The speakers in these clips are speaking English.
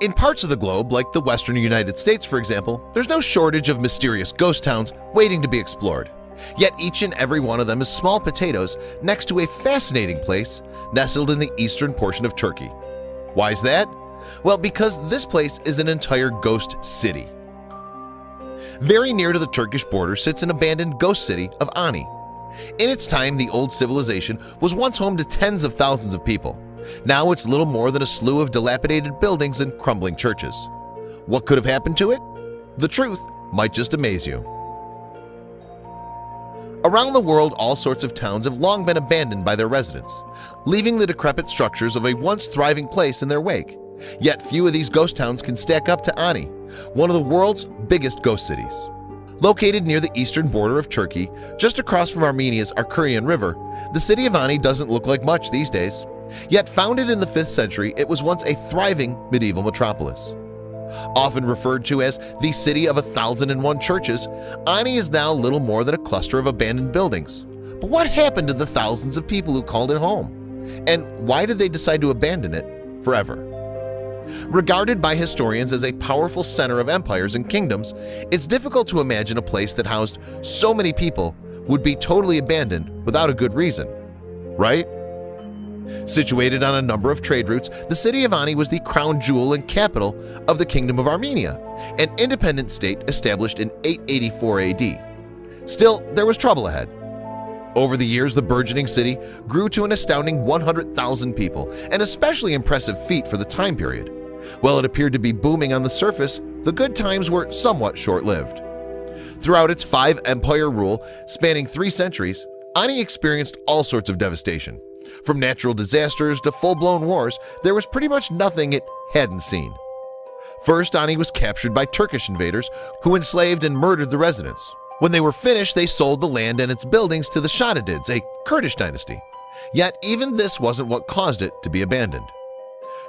In parts of the globe, like the western United States for example, there's no shortage of mysterious ghost towns waiting to be explored. Yet each and every one of them is small potatoes next to a fascinating place nestled in the eastern portion of Turkey. Why is that? Well, because this place is an entire ghost city. Very near to the Turkish border sits an abandoned ghost city of Ani. In its time, the old civilization was once home to tens of thousands of people. Now it's little more than a slew of dilapidated buildings and crumbling churches. What could have happened to it? The truth might just amaze you. Around the world, all sorts of towns have long been abandoned by their residents, leaving the decrepit structures of a once thriving place in their wake. Yet few of these ghost towns can stack up to Ani, one of the world's biggest ghost cities. Located near the eastern border of Turkey, just across from Armenia's Arkurian River, the city of Ani doesn't look like much these days. Yet founded in the 5th century, it was once a thriving medieval metropolis. Often referred to as the city of 1,001 churches, Ani is now little more than a cluster of abandoned buildings. But what happened to the thousands of people who called it home? And why did they decide to abandon it forever? Regarded by historians as a powerful center of empires and kingdoms, it's difficult to imagine a place that housed so many people would be totally abandoned without a good reason, right? Situated on a number of trade routes, the city of Ani was the crown jewel and capital of the Kingdom of Armenia, an independent state established in 884 AD. Still, there was trouble ahead. Over the years, the burgeoning city grew to an astounding 100,000 people, an especially impressive feat for the time period. While it appeared to be booming on the surface, the good times were somewhat short-lived. Throughout its 5-empire rule, spanning 3 centuries, Ani experienced all sorts of devastation. From natural disasters to full-blown wars, there was pretty much nothing it hadn't seen. First, Ani was captured by Turkish invaders who enslaved and murdered the residents. When they were finished, they sold the land and its buildings to the Shaddadids, a Kurdish dynasty. Yet even this wasn't what caused it to be abandoned.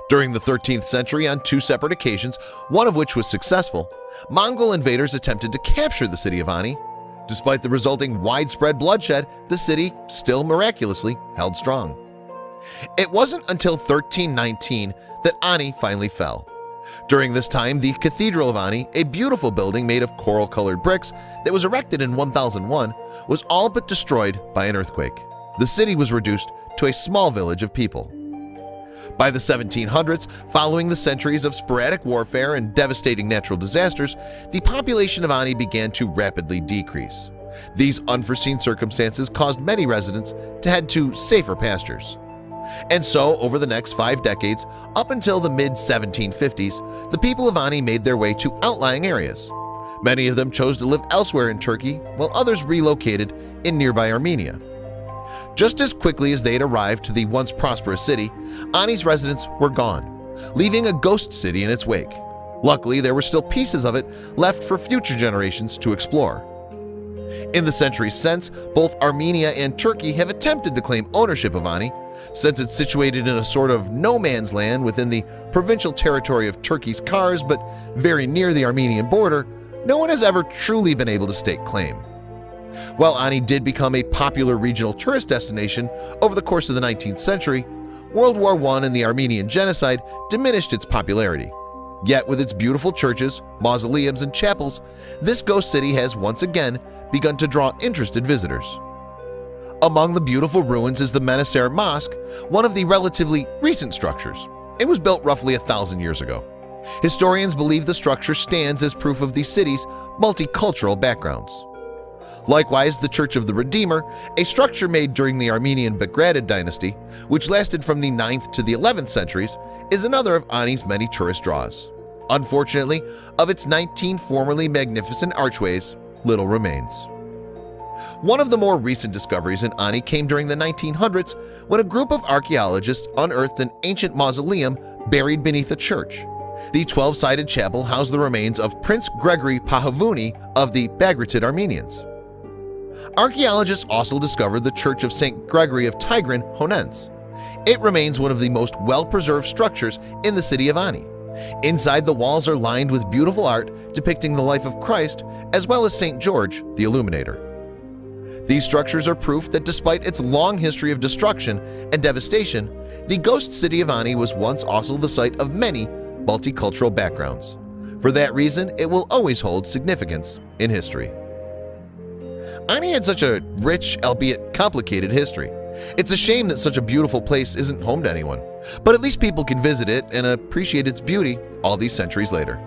During the 13th century, on 2 separate occasions, one of which was successful, Mongol invaders attempted to capture the city of Ani. Despite the resulting widespread bloodshed, the city still miraculously held strong. It wasn't until 1319 that Ani finally fell. During this time, the Cathedral of Ani, a beautiful building made of coral-colored bricks that was erected in 1001, was all but destroyed by an earthquake. The city was reduced to a small village of people. By the 1700s, following the centuries of sporadic warfare and devastating natural disasters, the population of Ani began to rapidly decrease. These unforeseen circumstances caused many residents to head to safer pastures. And so, over the next 5 decades, up until the mid-1750s, the people of Ani made their way to outlying areas. Many of them chose to live elsewhere in Turkey, while others relocated in nearby Armenia. Just as quickly as they had arrived to the once prosperous city, Ani's residents were gone, leaving a ghost city in its wake. Luckily, there were still pieces of it left for future generations to explore. In the centuries since, both Armenia and Turkey have attempted to claim ownership of Ani. Since it's situated in a sort of no-man's land within the provincial territory of Turkey's Kars but very near the Armenian border, no one has ever truly been able to stake claim. While Ani did become a popular regional tourist destination over the course of the 19th century, World War I and the Armenian Genocide diminished its popularity. Yet with its beautiful churches, mausoleums, and chapels, this ghost city has once again begun to draw interested visitors. Among the beautiful ruins is the Menasser Mosque, one of the relatively recent structures. It was built roughly 1,000 years ago. Historians believe the structure stands as proof of the city's multicultural backgrounds. Likewise, the Church of the Redeemer, a structure made during the Armenian Bagratid dynasty, which lasted from the 9th to the 11th centuries, is another of Ani's many tourist draws. Unfortunately, of its 19 formerly magnificent archways, little remains. One of the more recent discoveries in Ani came during the 1900s when a group of archaeologists unearthed an ancient mausoleum buried beneath a church. The 12-sided chapel housed the remains of Prince Gregory Pahavuni of the Bagratid Armenians. Archaeologists also discovered the Church of St. Gregory of Tigran, Honense. It remains one of the most well-preserved structures in the city of Ani. Inside, the walls are lined with beautiful art depicting the life of Christ, as well as St. George, the Illuminator. These structures are proof that despite its long history of destruction and devastation, the ghost city of Ani was once also the site of many multicultural backgrounds. For that reason, it will always hold significance in history. Ani had such a rich, albeit complicated history. It's a shame that such a beautiful place isn't home to anyone, but at least people can visit it and appreciate its beauty all these centuries later.